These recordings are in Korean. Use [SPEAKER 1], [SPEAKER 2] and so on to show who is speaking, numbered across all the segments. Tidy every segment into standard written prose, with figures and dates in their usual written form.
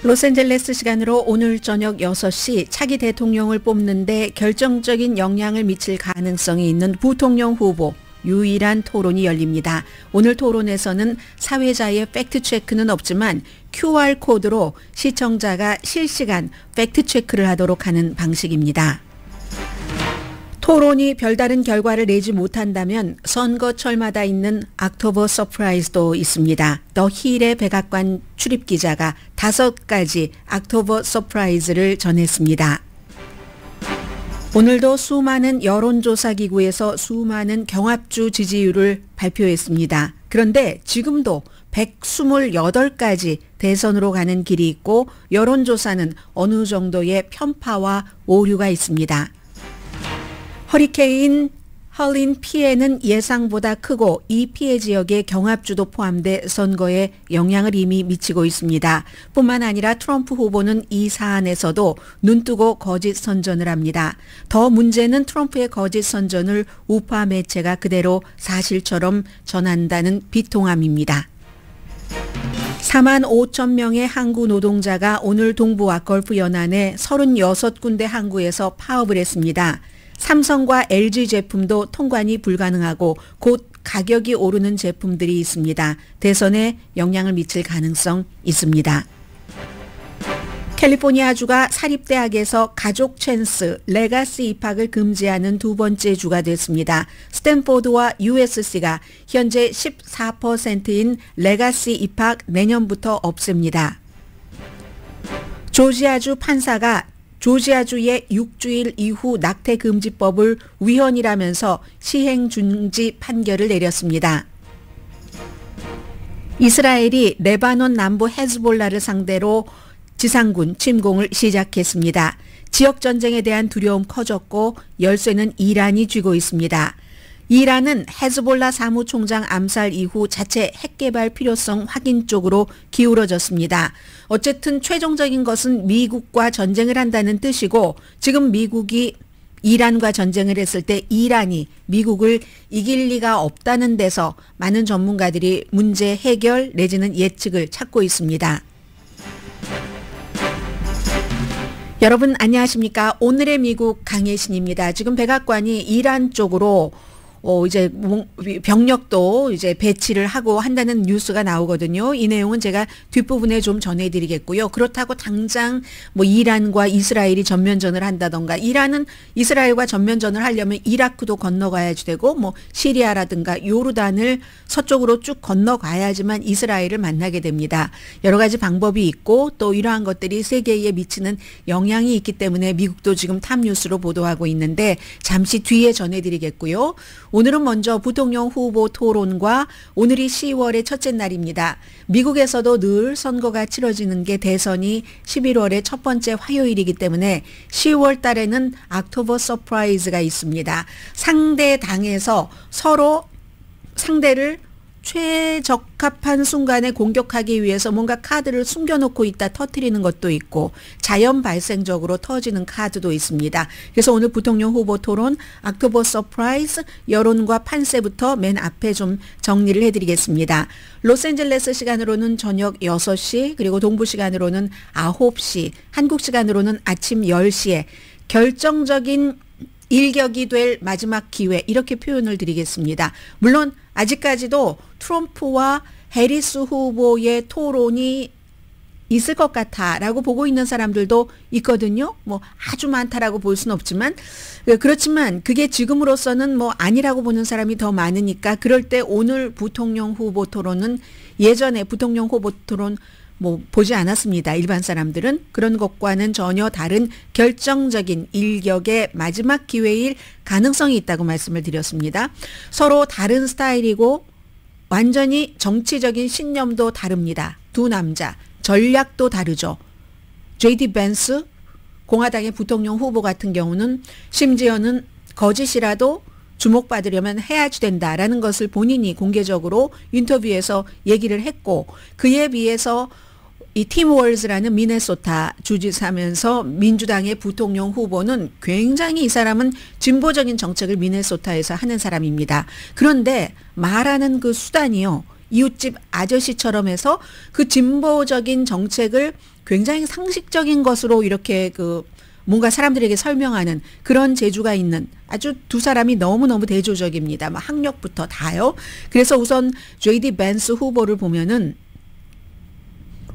[SPEAKER 1] 로스앤젤레스 시간으로 오늘 저녁 6시 차기 대통령을 뽑는데 결정적인 영향을 미칠 가능성이 있는 부통령 후보 유일한 토론이 열립니다. 오늘 토론에서는 사회자의 팩트체크는 없지만 QR코드로 시청자가 실시간 팩트체크를 하도록 하는 방식입니다. 토론이 별다른 결과를 내지 못한다면 선거철마다 있는 옥토버 서프라이즈도 있습니다. 더 힐의 백악관 출입기자가 5가지 옥토버 서프라이즈를 전했습니다. 오늘도 수많은 여론조사기구에서 수많은 경합주 지지율을 발표했습니다. 그런데 지금도 128가지 대선으로 가는 길이 있고 여론조사는 어느 정도의 편파와 오류가 있습니다. 허리케인 헐린 피해는 예상보다 크고 이 피해 지역의 경합주도 포함돼 선거에 영향을 이미 미치고 있습니다. 뿐만 아니라 트럼프 후보는 이 사안에서도 눈뜨고 거짓 선전을 합니다. 더 문제는 트럼프의 거짓 선전을 우파 매체가 그대로 사실처럼 전한다는 비통함입니다. 4만 5천 명의 항구 노동자가 오늘 동부와 걸프 연안의 36군데 항구에서 파업을 했습니다. 삼성과 LG 제품도 통관이 불가능하고 곧 가격이 오르는 제품들이 있습니다. 대선에 영향을 미칠 가능성 있습니다. 캘리포니아주가 사립대학에서 가족 찬스, 레가시 입학을 금지하는 두 번째 주가 됐습니다. 스탠포드와 USC가 현재 14%인 레가시 입학 내년부터 없앱니다. 조지아주 판사가 조지아주의 6주일 이후 낙태금지법을 위헌이라면서 시행 중지 판결을 내렸습니다. 이스라엘이 레바논 남부 헤즈볼라를 상대로 지상군 침공을 시작했습니다. 지역전쟁에 대한 두려움 커졌고 열쇠는 이란이 쥐고 있습니다. 이란은 헤즈볼라 사무총장 암살 이후 자체 핵개발 필요성 확인 쪽으로 기울어졌습니다. 어쨌든 최종적인 것은 미국과 전쟁을 한다는 뜻이고 지금 미국이 이란과 전쟁을 했을 때 이란이 미국을 이길 리가 없다는 데서 많은 전문가들이 문제 해결 내지는 예측을 찾고 있습니다. 여러분 안녕하십니까? 오늘의 미국 강혜신입니다. 지금 백악관이 이란 쪽으로 이제 병력도 이제 배치를 하고 한다는 뉴스가 나오거든요. 이 내용은 제가 뒷부분에 좀 전해드리겠고요. 그렇다고 당장 이란과 이스라엘이 전면전을 한다던가 이란은 이스라엘과 전면전을 하려면 이라크도 건너가야지 되고 시리아라든가 요르단을 서쪽으로 쭉 건너가야지만 이스라엘을 만나게 됩니다. 여러 가지 방법이 있고 또 이러한 것들이 세계에 미치는 영향이 있기 때문에 미국도 지금 탑뉴스로 보도하고 있는데 잠시 뒤에 전해드리겠고요. 오늘은 먼저 부통령 후보 토론과 오늘이 10월의 첫째 날입니다. 미국에서도 늘 선거가 치러지는 게 대선이 11월의 첫 번째 화요일이기 때문에 10월 달에는 옥토버 서프라이즈가 있습니다. 상대 당에서 서로 상대를 최적합한 순간에 공격하기 위해서 뭔가 카드를 숨겨놓고 있다 터뜨리는 것도 있고 자연 발생적으로 터지는 카드도 있습니다. 그래서 오늘 부통령 후보 토론 옥토버 서프라이즈 여론과 판세부터 맨 앞에 좀 정리를 해드리겠습니다. 로스앤젤레스 시간으로는 저녁 6시 그리고 동부 시간으로는 9시 한국 시간으로는 아침 10시에 결정적인 일격이 될 마지막 기회 이렇게 표현을 드리겠습니다. 물론 아직까지도 트럼프와 해리스 후보의 토론이 있을 것 같아라고 보고 있는 사람들도 있거든요. 아주 많다라고 볼 수는 없지만 그렇지만 그게 지금으로서는 아니라고 보는 사람이 더 많으니까 그럴 때 오늘 부통령 후보 토론은 예전에 부통령 후보 토론 보지 않았습니다. 일반 사람들은 그런 것과는 전혀 다른 결정적인 일격의 마지막 기회일 가능성이 있다고 말씀을 드렸습니다. 서로 다른 스타일이고 완전히 정치적인 신념도 다릅니다. 두 남자 전략도 다르죠. JD 벤스 공화당의 부통령 후보 같은 경우는 심지어는 거짓이라도 주목받으려면 해야지 된다라는 것을 본인이 공개적으로 인터뷰에서 얘기를 했고 그에 비해서 이 팀 월즈라는 미네소타 주지사면서 민주당의 부통령 후보는 굉장히 이 사람은 진보적인 정책을 미네소타에서 하는 사람입니다. 그런데 말하는 그 수단이요. 이웃집 아저씨처럼 해서 그 진보적인 정책을 굉장히 상식적인 것으로 이렇게 그 뭔가 사람들에게 설명하는 그런 재주가 있는 아주 두 사람이 너무너무 대조적입니다. 뭐 학력부터 다요. 그래서 우선 J.D. 벤스 후보를 보면은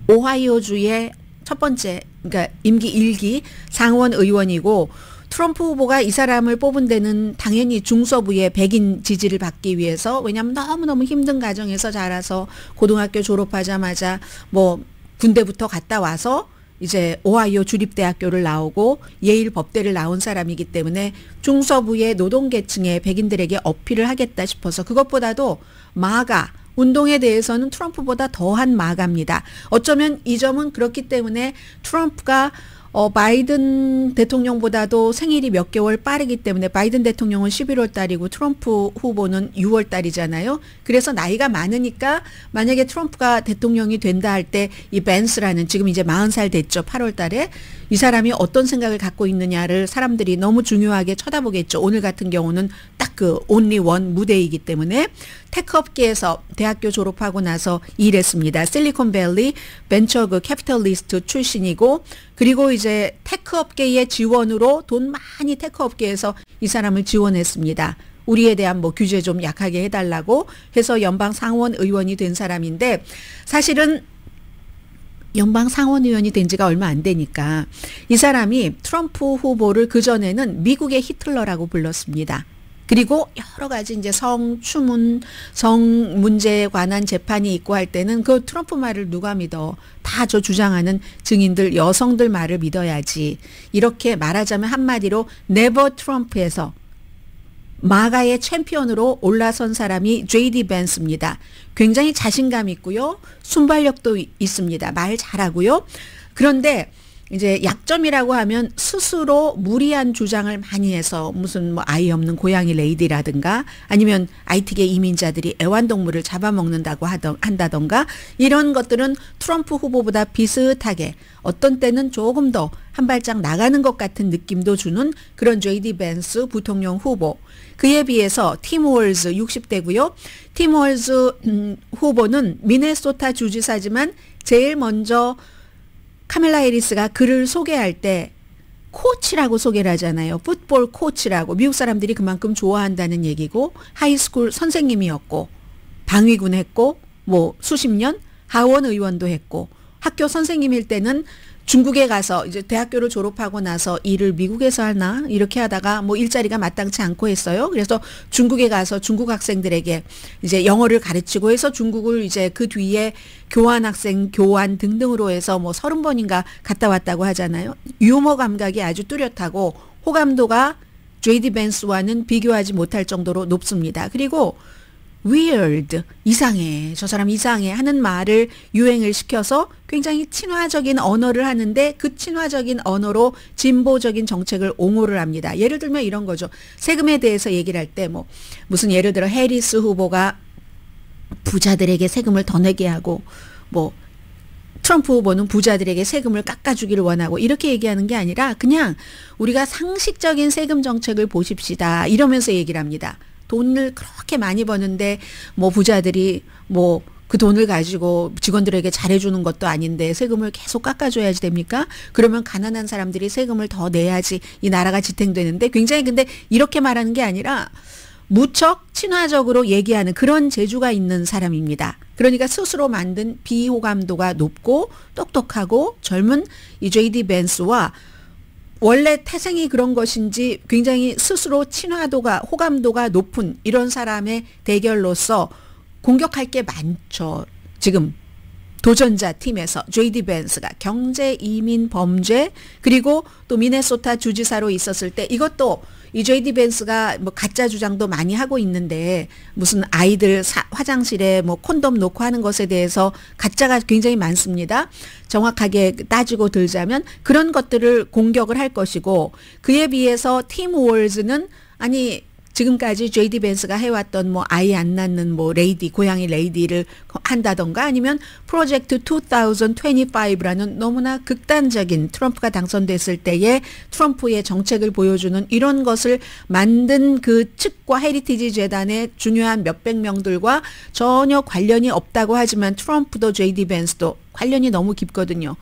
[SPEAKER 1] 오하이오주의 첫 번째, 그러니까 임기 1기 상원 의원이고, 트럼프 후보가 이 사람을 뽑은 데는 당연히 중서부의 백인 지지를 받기 위해서, 왜냐하면 너무너무 힘든 가정에서 자라서 고등학교 졸업하자마자 뭐 군대부터 갔다 와서 이제 오하이오 주립대학교를 나오고 예일 법대를 나온 사람이기 때문에 중서부의 노동계층의 백인들에게 어필을 하겠다 싶어서, 그것보다도 마가 운동에 대해서는 트럼프보다 더한 마가입니다. 어쩌면 이 점은 그렇기 때문에 트럼프가 바이든 대통령보다도 생일이 몇 개월 빠르기 때문에, 바이든 대통령은 11월 달이고 트럼프 후보는 6월 달이잖아요. 그래서 나이가 많으니까 만약에 트럼프가 대통령이 된다 할 때 이 벤스라는, 지금 이제 40살 됐죠. 8월 달에. 이 사람이 어떤 생각을 갖고 있느냐를 사람들이 너무 중요하게 쳐다보겠죠. 오늘 같은 경우는 딱 그 only one 무대이기 때문에. 테크업계에서 대학교 졸업하고 나서 일했습니다. 실리콘밸리 벤처 그 캐피털리스트 출신이고, 그리고 이제 테크업계의 지원으로 돈 많이 테크업계에서 이 사람을 지원했습니다. 우리에 대한 뭐 규제 좀 약하게 해달라고 해서 연방 상원 의원이 된 사람인데, 사실은 연방 상원 의원이 된 지가 얼마 안 되니까 이 사람이 트럼프 후보를 그전에는 미국의 히틀러라고 불렀습니다. 그리고 여러 가지 이제 성추문, 성 문제에 관한 재판이 있고 할 때는 그 트럼프 말을 누가 믿어? 다 저 주장하는 증인들, 여성들 말을 믿어야지. 이렇게 말하자면 한마디로 네버 트럼프에서 마가의 챔피언으로 올라선 사람이 J.D. 벤스입니다. 굉장히 자신감 있고요. 순발력도 있습니다. 말 잘하고요. 그런데 이제 약점이라고 하면 스스로 무리한 주장을 많이 해서, 무슨 뭐 아이 없는 고양이 레이디라든가 아니면 IT계 이민자들이 애완동물을 잡아먹는다고 한다던가, 이런 것들은 트럼프 후보보다 비슷하게 어떤 때는 조금 더 한 발짝 나가는 것 같은 느낌도 주는 그런 J.D. 벤스 부통령 후보. 그에 비해서 팀 월즈 60대고요. 팀 월즈 후보는 미네소타 주지사지만 제일 먼저 카멜라 해리스가 그를 소개할 때 코치라고 소개를 하잖아요. 풋볼 코치라고. 미국 사람들이 그만큼 좋아한다는 얘기고, 하이스쿨 선생님이었고, 방위군 했고, 뭐 수십 년 하원 의원도 했고, 학교 선생님일 때는 중국에 가서 이제 대학교를 졸업하고 나서 일을 미국에서 하나 이렇게 하다가 뭐 일자리가 마땅치 않고 했어요. 그래서 중국에 가서 중국 학생들에게 이제 영어를 가르치고 해서 중국을 이제 그 뒤에 교환학생 교환 등등으로 해서 뭐 30번인가 갔다 왔다고 하잖아요. 유머 감각이 아주 뚜렷하고 호감도가 J.D. 벤스와는 비교하지 못할 정도로 높습니다. 그리고 weird, 이상해, 저 사람 이상해 하는 말을 유행을 시켜서 굉장히 친화적인 언어를 하는데, 그 친화적인 언어로 진보적인 정책을 옹호를 합니다. 예를 들면 이런 거죠. 세금에 대해서 얘기를 할 때 뭐 무슨 예를 들어 해리스 후보가 부자들에게 세금을 더 내게 하고, 뭐 트럼프 후보는 부자들에게 세금을 깎아주기를 원하고, 이렇게 얘기하는 게 아니라 그냥 우리가 상식적인 세금 정책을 보십시다 이러면서 얘기를 합니다. 돈을 그렇게 많이 버는데 뭐 부자들이 뭐 그 돈을 가지고 직원들에게 잘해주는 것도 아닌데 세금을 계속 깎아줘야지 됩니까? 그러면 가난한 사람들이 세금을 더 내야지 이 나라가 지탱되는데, 굉장히 근데 이렇게 말하는 게 아니라 무척 친화적으로 얘기하는 그런 재주가 있는 사람입니다. 그러니까 스스로 만든 비호감도가 높고 똑똑하고 젊은 이 J.D. 벤스와 원래 태생이 그런 것인지 굉장히 스스로 친화도가, 호감도가 높은 이런 사람의 대결로서 공격할 게 많죠. 지금 도전자 팀에서 J.D. 벤스가 경제, 이민, 범죄, 그리고 또 미네소타 주지사로 있었을 때, 이것도 이 J.D. 벤스가 뭐 가짜 주장도 많이 하고 있는데, 무슨 아이들 화장실에 뭐 콘돔 놓고 하는 것에 대해서 가짜가 굉장히 많습니다. 정확하게 따지고 들자면 그런 것들을 공격을 할 것이고, 그에 비해서 팀 월즈는 아니 지금까지 JD 벤스가 해왔던 뭐 아이 안 낳는 뭐 레이디, 고양이 레이디를 한다던가 아니면 프로젝트 2025라는 너무나 극단적인 트럼프가 당선됐을 때의 트럼프의 정책을 보여주는 이런 것을 만든 그 측과 헤리티지 재단의 중요한 몇백 명들과 전혀 관련이 없다고 하지만 트럼프도 JD 벤스도 관련이 너무 깊거든요.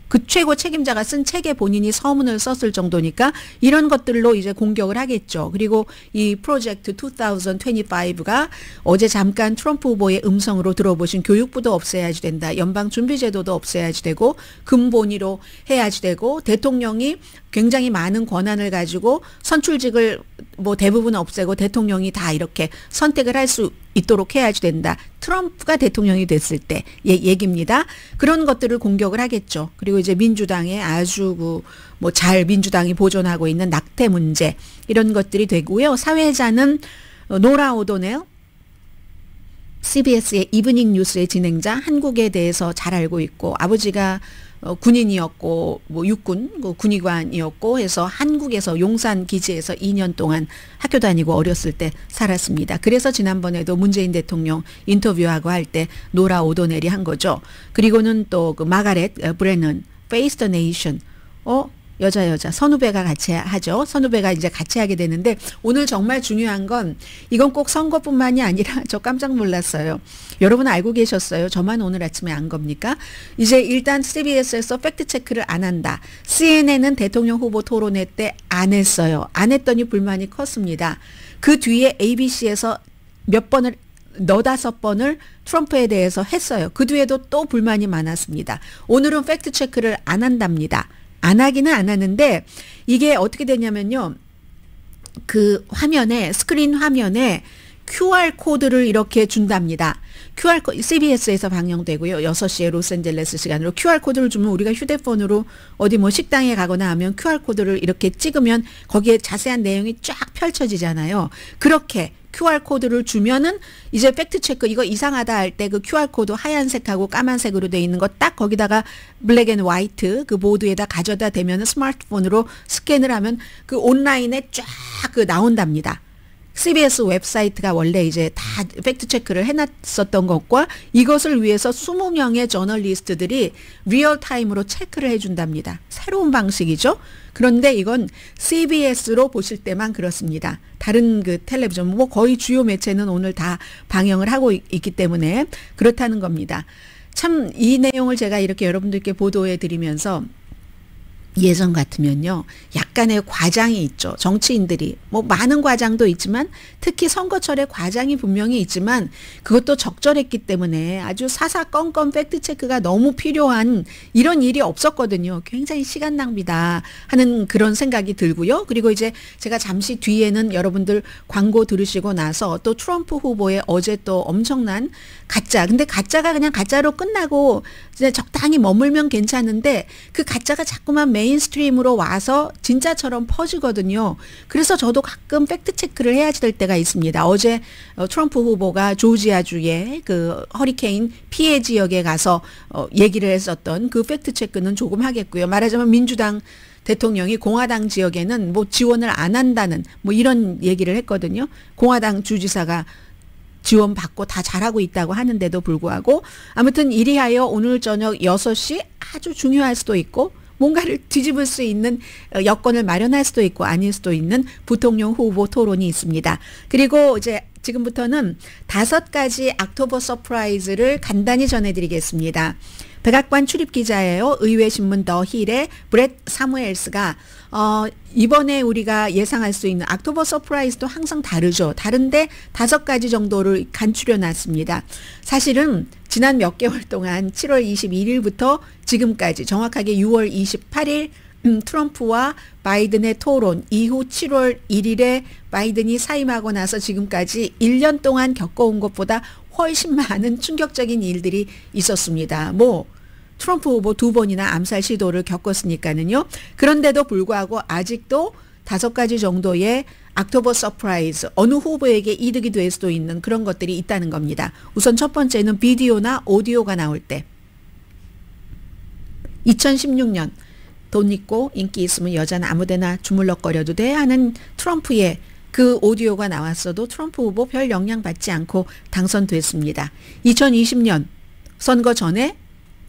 [SPEAKER 1] 그 최고 책임자가 쓴 책에 본인이 서문을 썼을 정도니까 이런 것들로 이제 공격을 하겠죠. 그리고 이 프로젝트 2025가 어제 잠깐 트럼프 후보의 음성으로 들어보신 교육부도 없애야지 된다. 연방준비제도도 없애야지 되고 금본위로 해야지 되고 대통령이 굉장히 많은 권한을 가지고 선출직을 뭐 대부분 없애고 대통령이 다 이렇게 선택을 할 수 있도록 해야지 된다. 트럼프가 대통령이 됐을 때 얘기입니다. 그런 것들을 공격을 하겠죠. 그리고 이제 민주당의 아주 뭐 잘 민주당이 보존하고 있는 낙태 문제 이런 것들이 되고요. 사회자는 노라 오도넬 CBS의 이브닝 뉴스의 진행자 한국에 대해서 잘 알고 있고 아버지가 군인이었고 뭐 육군 군의관이었고 해서 한국에서 용산 기지에서 2년 동안 학교 다니고 어렸을 때 살았습니다. 그래서 지난번에도 문재인 대통령 인터뷰하고 할 때 노라 오도넬이 한 거죠. 그리고는 또 그 마가렛 브레넌 Face the Nation 여자 선후배가 같이 하죠. 선후배가 이제 같이 하게 되는데 오늘 정말 중요한 건 이건 꼭 선거뿐만이 아니라 저 깜짝 놀랐어요. 여러분 알고 계셨어요? 저만 오늘 아침에 안 겁니까? 이제 일단 CBS에서 팩트체크를 안 한다. CNN은 대통령 후보 토론회 때 안 했어요. 안 했더니 불만이 컸습니다. 그 뒤에 ABC에서 너다섯 번을 트럼프에 대해서 했어요. 그 뒤에도 또 불만이 많았습니다. 오늘은 팩트체크를 안 한답니다. 안 하기는 안 하는데 이게 어떻게 되냐면요. 그 화면에 스크린 화면에 QR코드를 이렇게 준답니다. QR코드 CBS에서 방영되고요. 6시에 로스앤젤레스 시간으로 QR코드를 주면 우리가 휴대폰으로 어디 뭐 식당에 가거나 하면 QR코드를 이렇게 찍으면 거기에 자세한 내용이 쫙 펼쳐지잖아요. 그렇게 QR코드를 주면은 이제 팩트체크 이거 이상하다 할 때 그 QR코드 하얀색하고 까만색으로 돼 있는 거 딱 거기다가 블랙 앤 화이트 그 보드에다 가져다 대면 스마트폰으로 스캔을 하면 그 온라인에 쫙 그 나온답니다. CBS 웹사이트가 원래 이제 다 팩트체크를 해놨었던 것과 이것을 위해서 20명의 저널리스트들이 리얼타임으로 체크를 해준답니다. 새로운 방식이죠. 그런데 이건 CBS로 보실 때만 그렇습니다. 다른 그 텔레비전 뭐 거의 주요 매체는 오늘 다 방영을 하고 있기 때문에 그렇다는 겁니다. 참 이 내용을 제가 이렇게 여러분들께 보도해 드리면서 예전 같으면요. 약간의 과장이 있죠. 정치인들이 뭐 많은 과장도 있지만 특히 선거철에 과장이 분명히 있지만 그것도 적절했기 때문에 아주 사사건건 팩트체크가 너무 필요한 이런 일이 없었거든요. 굉장히 시간 낭비다 하는 그런 생각이 들고요. 그리고 이제 제가 잠시 뒤에는 여러분들 광고 들으시고 나서 또 트럼프 후보의 어제 또 엄청난 가짜. 근데 가짜가 그냥 가짜로 끝나고 이제 적당히 머물면 괜찮은데 그 가짜가 자꾸만 메인스트림으로 와서 진짜처럼 퍼지거든요. 그래서 저도 가끔 팩트체크를 해야 될 때가 있습니다. 어제 트럼프 후보가 조지아주의 그 허리케인 피해 지역에 가서 얘기를 했었던 그 팩트체크는 조금 하겠고요. 말하자면 민주당 대통령이 공화당 지역에는 뭐 지원을 안 한다는 뭐 이런 얘기를 했거든요. 공화당 주지사가 지원받고 다 잘하고 있다고 하는데도 불구하고 아무튼 이리하여 오늘 저녁 6시 아주 중요할 수도 있고 뭔가를 뒤집을 수 있는 여건을 마련할 수도 있고 아닐 수도 있는 부통령 후보 토론이 있습니다. 그리고 이제 지금부터는 5가지 옥토버 서프라이즈를 간단히 전해드리겠습니다. 백악관 출입기자예요. 의회신문 더 힐의 브렛 사무엘스가 이번에 우리가 예상할 수 있는 옥토버 서프라이즈도 항상 다르죠. 다른데 5가지 정도를 간추려 놨습니다. 사실은 지난 몇 개월 동안 7월 21일부터 지금까지 정확하게 6월 28일 트럼프와 바이든의 토론 이후 7월 1일에 바이든이 사임하고 나서 지금까지 1년 동안 겪어온 것보다 훨씬 많은 충격적인 일들이 있었습니다. 뭐 트럼프 후보 2번이나 암살 시도를 겪었으니까는요. 그런데도 불구하고 아직도 5가지 정도의 옥토버 서프라이즈 어느 후보에게 이득이 될 수도 있는 그런 것들이 있다는 겁니다. 우선 첫 번째는 비디오나 오디오가 나올 때 2016년 돈 있고 인기 있으면 여자는 아무데나 주물럭거려도 돼 하는 트럼프의 그 오디오가 나왔어도 트럼프 후보 별 영향 받지 않고 당선됐습니다. 2020년 선거 전에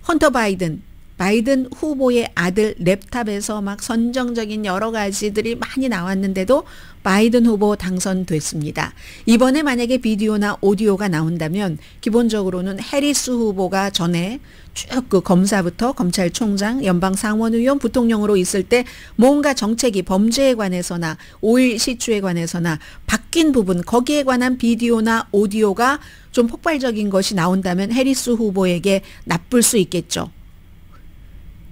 [SPEAKER 1] 헌터 바이든 후보의 아들 랩탑에서 막 선정적인 여러 가지들이 많이 나왔는데도 바이든 후보 당선됐습니다. 이번에 만약에 비디오나 오디오가 나온다면 기본적으로는 해리스 후보가 전에 쭉 그 검사부터 검찰총장, 연방상원의원, 부통령으로 있을 때 뭔가 정책이 범죄에 관해서나 오일 시추에 관해서나 바뀐 부분, 거기에 관한 비디오나 오디오가 좀 폭발적인 것이 나온다면 해리스 후보에게 나쁠 수 있겠죠.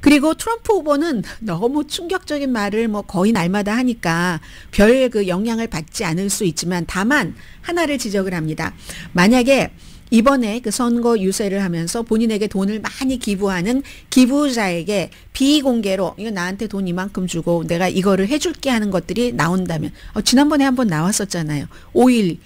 [SPEAKER 1] 그리고 트럼프 후보는 너무 충격적인 말을 뭐 거의 날마다 하니까 별 그 영향을 받지 않을 수 있지만 다만 하나를 지적을 합니다. 만약에 이번에 그 선거 유세를 하면서 본인에게 돈을 많이 기부하는 기부자에게 비공개로 이거 나한테 돈 이만큼 주고 내가 이거를 해줄게 하는 것들이 나온다면 지난번에 한번 나왔었잖아요. 오일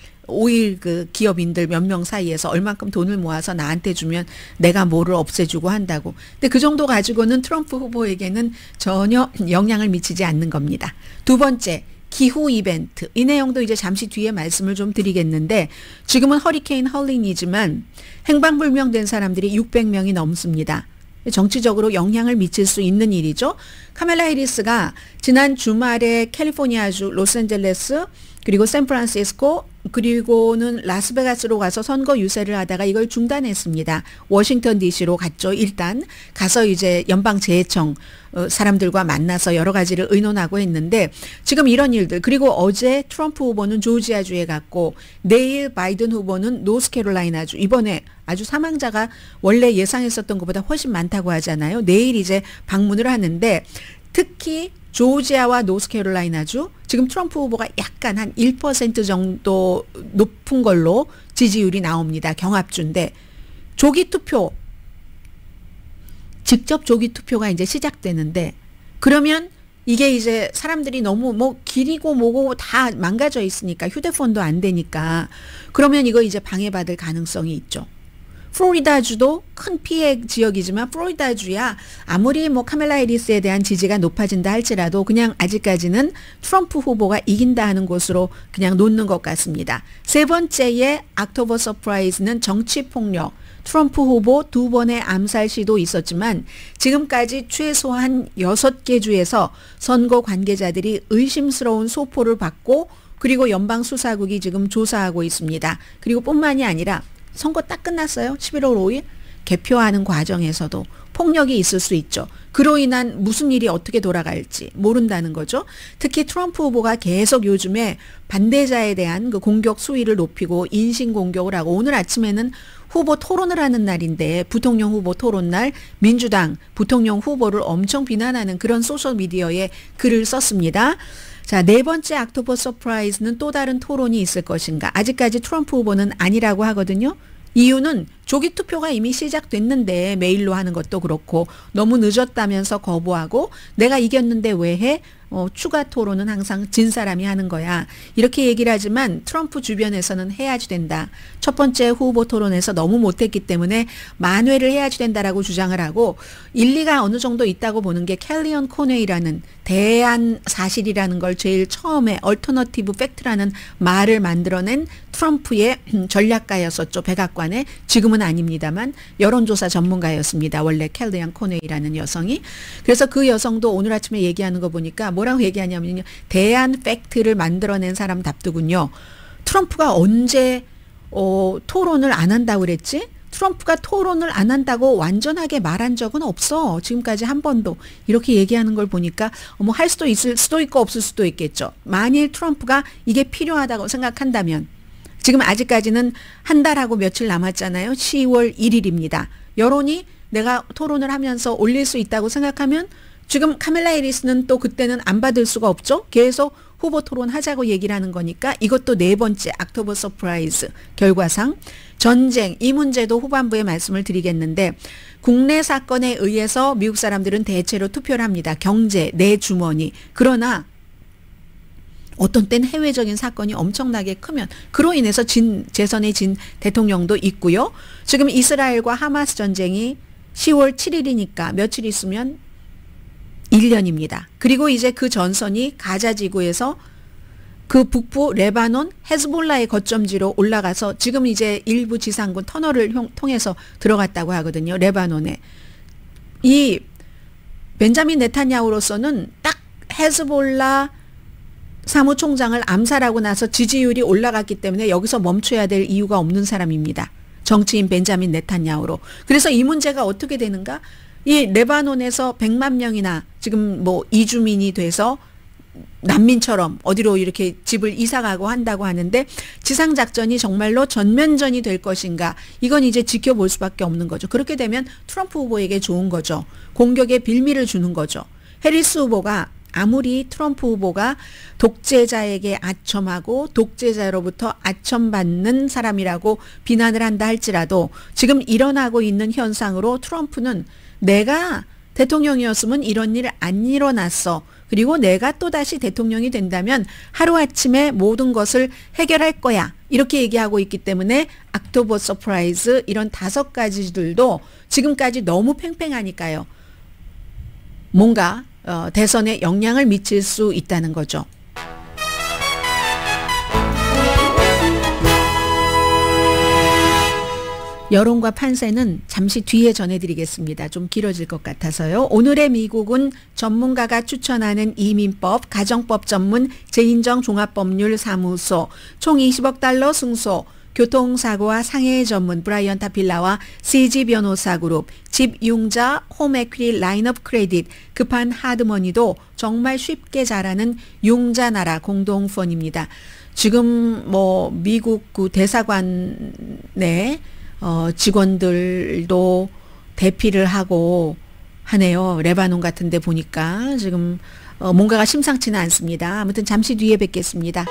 [SPEAKER 1] 그 기업인들 몇 명 사이에서 얼만큼 돈을 모아서 나한테 주면 내가 뭐를 없애주고 한다고. 근데 그 정도 가지고는 트럼프 후보에게는 전혀 영향을 미치지 않는 겁니다. 두 번째, 기후 이벤트. 이 내용도 이제 잠시 뒤에 말씀을 좀 드리겠는데 지금은 허리케인 헐린이지만 행방불명된 사람들이 600명이 넘습니다. 정치적으로 영향을 미칠 수 있는 일이죠. 카멜라 해리스가 지난 주말에 캘리포니아주 로스앤젤레스 그리고 샌프란시스코 그리고는 라스베가스로 가서 선거 유세를 하다가 이걸 중단했습니다. 워싱턴 DC로 갔죠. 일단 가서 이제 연방재해청 사람들과 만나서 여러 가지를 의논하고 했는데 지금 이런 일들 그리고 어제 트럼프 후보는 조지아주에 갔고 내일 바이든 후보는 노스캐롤라이나주 이번에 아주 사망자가 원래 예상했었던 것보다 훨씬 많다고 하잖아요. 내일 이제 방문을 하는데 특히 조지아와 노스캐롤라이나주 지금 트럼프 후보가 약간 한 1% 정도 높은 걸로 지지율이 나옵니다. 경합주인데 조기 투표 직접 조기 투표가 이제 시작되는데 그러면 이게 이제 사람들이 너무 뭐 길이고 뭐고 다 망가져 있으니까 휴대폰도 안 되니까 그러면 이거 이제 방해받을 가능성이 있죠. 플로리다주도 큰 피해 지역이지만 플로리다주야 아무리 뭐 카멜라 해리스에 대한 지지가 높아진다 할지라도 그냥 아직까지는 트럼프 후보가 이긴다 하는 곳으로 그냥 놓는 것 같습니다. 세 번째의 옥토버 서프라이즈는 정치폭력. 트럼프 후보 2번의 암살 시도 있었지만 지금까지 최소한 6개 주에서 선거 관계자들이 의심스러운 소포를 받고 그리고 연방수사국이 지금 조사하고 있습니다. 그리고 뿐만이 아니라 선거 딱 끝났어요. 11월 5일 개표하는 과정에서도 폭력이 있을 수 있죠. 그로 인한 무슨 일이 어떻게 돌아갈지 모른다는 거죠. 특히 트럼프 후보가 계속 요즘에 반대자에 대한 그 공격 수위를 높이고 인신공격을 하고 오늘 아침에는 후보 토론을 하는 날인데 부통령 후보 토론날 민주당 부통령 후보를 엄청 비난하는 그런 소셜미디어에 글을 썼습니다. 자, 네 번째 옥토버 서프라이즈는 또 다른 토론이 있을 것인가. 아직까지 트럼프 후보는 아니라고 하거든요. 이유는 조기 투표가 이미 시작됐는데 메일로 하는 것도 그렇고 너무 늦었다면서 거부하고 내가 이겼는데 왜 해? 추가 토론은 항상 진 사람이 하는 거야. 이렇게 얘기를 하지만 트럼프 주변에서는 해야지 된다. 첫 번째 후보 토론에서 너무 못했기 때문에 만회를 해야지 된다라고 주장을 하고 일리가 어느 정도 있다고 보는 게 캘리언 코네이라는 대안 사실이라는 걸 제일 처음에 얼터너티브 팩트라는 말을 만들어낸 트럼프의 전략가였었죠. 백악관에. 지금은 아닙니다만 여론조사 전문가였습니다. 원래 캘리언 코네이라는 여성이. 그래서 그 여성도 오늘 아침에 얘기하는 거 보니까 뭐라고 얘기하냐면요. 대안 팩트를 만들어낸 사람답더군요. 트럼프가 언제 토론을 안 한다고 그랬지? 트럼프가 토론을 안 한다고 완전하게 말한 적은 없어. 지금까지 한 번도. 이렇게 얘기하는 걸 보니까 뭐 할 수도 있을 수도 있고 없을 수도 있겠죠. 만일 트럼프가 이게 필요하다고 생각한다면 지금 아직까지는 한 달하고 며칠 남았잖아요. 10월 1일입니다. 여론이 내가 토론을 하면서 올릴 수 있다고 생각하면 지금 카멜라 해리스는 또 그때는 안 받을 수가 없죠. 계속 후보 토론하자고 얘기를 하는 거니까 이것도 네 번째 옥토버 서프라이즈 결과상. 전쟁 이 문제도 후반부에 말씀을 드리겠는데 국내 사건에 의해서 미국 사람들은 대체로 투표를 합니다. 경제 내 주머니. 그러나 어떤 땐 해외적인 사건이 엄청나게 크면 그로 인해서 재선에 진 대통령도 있고요. 지금 이스라엘과 하마스 전쟁이 10월 7일이니까 며칠 있으면 1년입니다. 그리고 이제 그 전선이 가자 지구에서 그 북부 레바논 헤즈볼라의 거점지로 올라가서 지금 이제 일부 지상군 터널을 통해서 들어갔다고 하거든요. 레바논에. 이 벤자민 네타냐후로서는 딱 헤즈볼라 사무총장을 암살하고 나서 지지율이 올라갔기 때문에 여기서 멈춰야 될 이유가 없는 사람입니다. 정치인 벤자민 네타냐후로. 그래서 이 문제가 어떻게 되는가? 이 레바논에서 100만 명이나 지금 뭐 이주민이 돼서 난민처럼 어디로 이렇게 집을 이사가고 한다고 하는데 지상작전이 정말로 전면전이 될 것인가, 이건 이제 지켜볼 수밖에 없는 거죠. 그렇게 되면 트럼프 후보에게 좋은 거죠. 공격의 빌미를 주는 거죠. 해리스 후보가 아무리 트럼프 후보가 독재자에게 아첨하고 독재자로부터 아첨받는 사람이라고 비난을 한다 할지라도 지금 일어나고 있는 현상으로 트럼프는 내가 대통령이었으면 이런 일 안 일어났어. 그리고 내가 또다시 대통령이 된다면 하루아침에 모든 것을 해결할 거야. 이렇게 얘기하고 있기 때문에 옥토버 서프라이즈 이런 5가지들도 지금까지 너무 팽팽하니까요. 뭔가 대선에 영향을 미칠 수 있다는 거죠. 여론과 판세는 잠시 뒤에 전해드리겠습니다. 좀 길어질 것 같아서요. 오늘의 미국은 전문가가 추천하는 이민법, 가정법 전문 재인정 종합법률 사무소, 총 20억 달러 승소, 교통사고와 상해 전문 브라이언 타필라와 CG 변호사 그룹, 집융자 홈 에퀴티 라인업 크레딧, 급한 하드머니도 정말 쉽게 잘하는 융자나라 공동펀입니다. 지금 뭐 미국 그 대사관에 직원들도 대피를 하고 하네요. 레바논 같은 데 보니까 지금 뭔가가 심상치는 않습니다. 아무튼 잠시 뒤에 뵙겠습니다.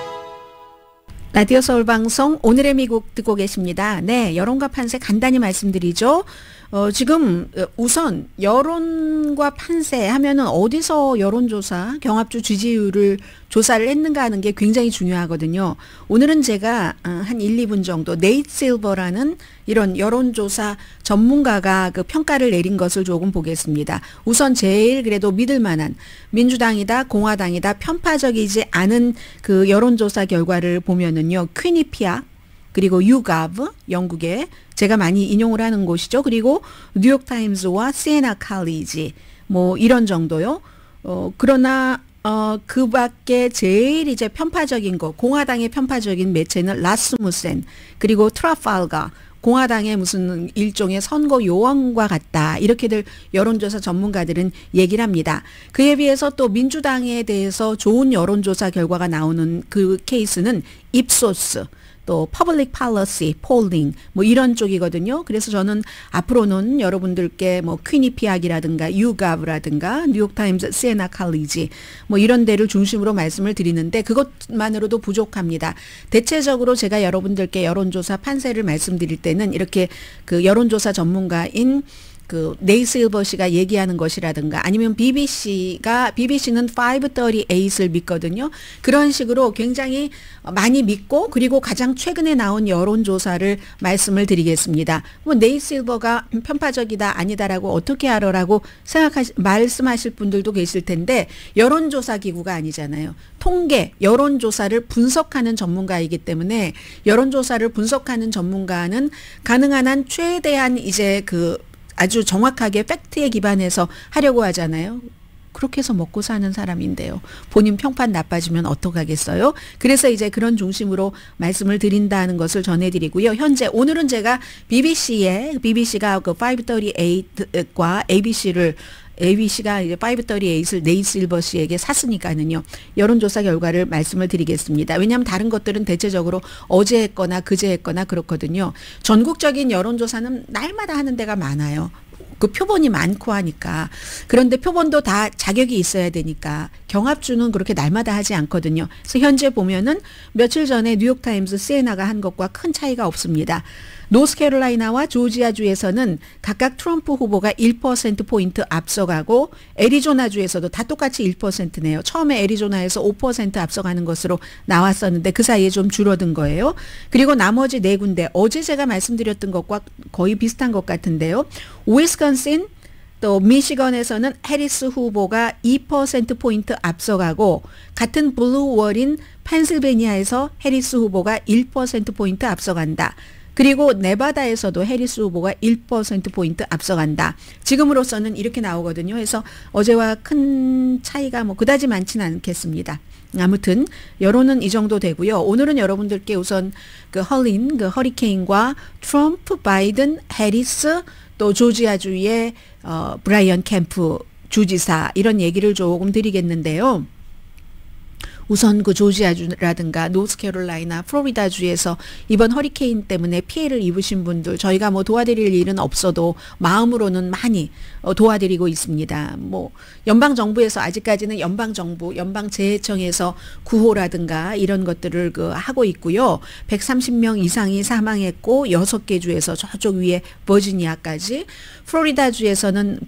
[SPEAKER 1] 라디오 서울 방송 오늘의 미국 듣고 계십니다. 네, 여론과 판세 간단히 말씀드리죠. 지금 우선 여론과 판세 하면은 어디서 여론조사, 경합주 지지율을 조사를 했는가 하는 게 굉장히 중요하거든요. 오늘은 제가 한 1, 2분 정도 네이트 실버라는 이런 여론조사 전문가가 그 평가를 내린 것을 조금 보겠습니다. 우선 제일 그래도 믿을 만한 민주당이다, 공화당이다, 편파적이지 않은 그 여론조사 결과를 보면은요. 퀴니피아 그리고 유가브 영국의 제가 많이 인용을 하는 곳이죠. 그리고 뉴욕타임즈와 시에나 칼리지 뭐 이런 정도요. 그러나 그 밖에 제일 이제 편파적인 거, 공화당의 편파적인 매체는 라스무센 그리고 트라팔가, 공화당의 무슨 일종의 선거 요원과 같다. 이렇게들 여론조사 전문가들은 얘기를 합니다. 그에 비해서 또 민주당에 대해서 좋은 여론조사 결과가 나오는 그 케이스는 입소스, 또 퍼블릭 팔러시, 폴링 뭐 이런 쪽이거든요. 그래서 저는 앞으로는 여러분들께 뭐 퀴니피악이라든가 유갑이라든가 뉴욕타임즈, 시에나 칼리지 뭐 이런 데를 중심으로 말씀을 드리는데 그것만으로도 부족합니다. 대체적으로 제가 여러분들께 여론조사 판세를 말씀드릴 때는 이렇게 그 여론조사 전문가인 그 네이 실버 씨가 얘기하는 것이라든가 아니면 BBC는 538을 믿거든요. 그런 식으로 굉장히 많이 믿고 그리고 가장 최근에 나온 여론조사를 말씀을 드리겠습니다. 뭐 네이 실버가 편파적이다 아니다라고 어떻게 알아라고 말씀하실 분들도 계실 텐데 여론조사 기구가 아니잖아요. 통계, 여론조사를 분석하는 전문가이기 때문에 여론조사를 분석하는 전문가는 가능한 한 최대한 이제 그 아주 정확하게 팩트에 기반해서 하려고 하잖아요. 그렇게 해서 먹고 사는 사람인데요. 본인 평판 나빠지면 어떡하겠어요? 그래서 이제 그런 중심으로 말씀을 드린다는 것을 전해드리고요. 현재 오늘은 제가 BBC가 그 538과 ABC가 이제 538을 네이 실버 씨에게 샀으니까는요. 여론조사 결과를 말씀을 드리겠습니다. 왜냐하면 다른 것들은 대체적으로 어제 했거나 그제 했거나 그렇거든요. 전국적인 여론조사는 날마다 하는 데가 많아요. 그 표본이 많고 하니까. 그런데 표본도 다 자격이 있어야 되니까 경합주는 그렇게 날마다 하지 않거든요. 그래서 현재 보면은 며칠 전에 뉴욕타임즈 시에나가 한 것과 큰 차이가 없습니다. 노스캐롤라이나와 조지아주에서는 각각 트럼프 후보가 1%포인트 앞서가고 애리조나주에서도 다 똑같이 1%네요. 처음에 애리조나에서 5% 앞서가는 것으로 나왔었는데 그 사이에 좀 줄어든 거예요. 그리고 나머지 4군데 어제 제가 말씀드렸던 것과 거의 비슷한 것 같은데요. 위스콘신, 또 미시건에서는 해리스 후보가 2%포인트 앞서가고 같은 블루월인 펜실베니아에서 해리스 후보가 1%포인트 앞서간다. 그리고 네바다에서도 해리스 후보가 1%포인트 앞서간다. 지금으로서는 이렇게 나오거든요. 그래서 어제와 큰 차이가 뭐 그다지 많지는 않겠습니다. 아무튼 여론은 이 정도 되고요. 오늘은 여러분들께 우선 그 헐린, 그 허리케인과 트럼프, 바이든, 해리스, 또 조지아주의 브라이언 캠프 주지사 이런 얘기를 조금 드리겠는데요. 우선 그 조지아주라든가 노스캐롤라이나 플로리다주에서 이번 허리케인 때문에 피해를 입으신 분들 저희가 뭐 도와드릴 일은 없어도 마음으로는 많이 도와드리고 있습니다. 뭐 연방 정부에서 아직까지는 연방 정부, 연방 재해청에서 구호라든가 이런 것들을 그 하고 있고요. 130명 이상이 사망했고 6개 주에서 저쪽 위에 버지니아까지 플로리다주에서는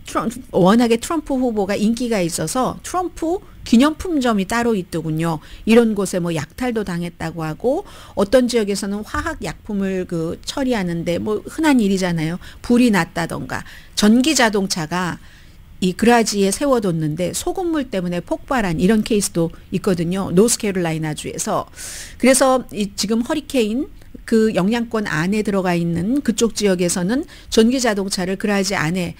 [SPEAKER 1] 워낙에 트럼프 후보가 인기가 있어서 트럼프 기념품점이 따로 있더군요. 이런 곳에 뭐 약탈도 당했다고 하고 어떤 지역에서는 화학 약품을 그 처리하는데 뭐 흔한 일이잖아요. 불이 났다던가 전기 자동차가 이 그라지에 세워뒀는데 소금물 때문에 폭발한 이런 케이스도 있거든요. 노스캐롤라이나주에서. 그래서 지금 허리케인 그 영향권 안에 들어가 있는 그쪽 지역에서는 전기 자동차를 그라지 안에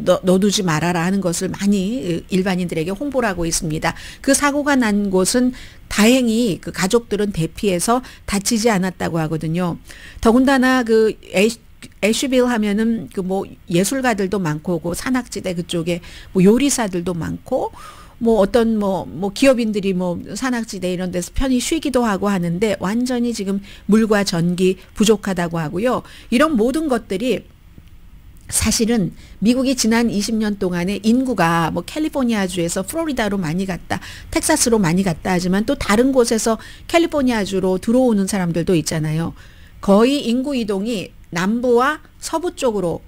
[SPEAKER 1] 넣어두지 말아라 하는 것을 많이 일반인들에게 홍보를 하고 있습니다. 그 사고가 난 곳은 다행히 그 가족들은 대피해서 다치지 않았다고 하거든요. 더군다나 그 애쉬빌 하면은 그 뭐 예술가들도 많고 그 산악지대 그쪽에 뭐 요리사들도 많고 뭐 어떤 뭐 기업인들이 뭐 산악지대 이런 데서 편히 쉬기도 하고 하는데 완전히 지금 물과 전기 부족하다고 하고요. 이런 모든 것들이 사실은 미국이 지난 20년 동안에 인구가 뭐 캘리포니아주에서 플로리다로 많이 갔다, 텍사스로 많이 갔다 하지만 또 다른 곳에서 캘리포니아주로 들어오는 사람들도 있잖아요. 거의 인구 이동이 남부와 서부 쪽으로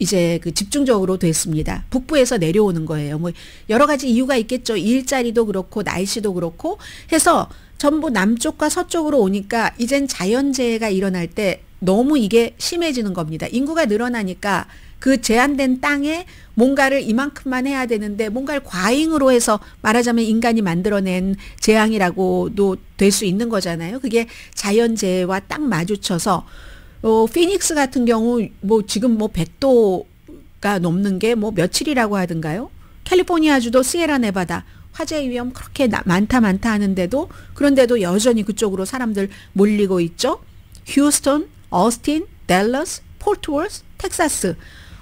[SPEAKER 1] 이제 그 집중적으로 됐습니다. 북부에서 내려오는 거예요. 뭐 여러 가지 이유가 있겠죠. 일자리도 그렇고 날씨도 그렇고 해서 전부 남쪽과 서쪽으로 오니까 이젠 자연재해가 일어날 때 너무 이게 심해지는 겁니다. 인구가 늘어나니까 그 제한된 땅에 뭔가를 이만큼만 해야 되는데 뭔가를 과잉으로 해서 말하자면 인간이 만들어낸 재앙이라고도 될 수 있는 거잖아요. 그게 자연재해와 딱 마주쳐서 피닉스 같은 경우 뭐 지금 뭐 100도가 넘는 게 뭐 며칠이라고 하던가요? 캘리포니아주도 시에라 네바다 화재 위험 그렇게 많다 하는데도 그런데도 여전히 그쪽으로 사람들 몰리고 있죠. 휴스턴, 어스틴, 댈러스, 포트워스, 텍사스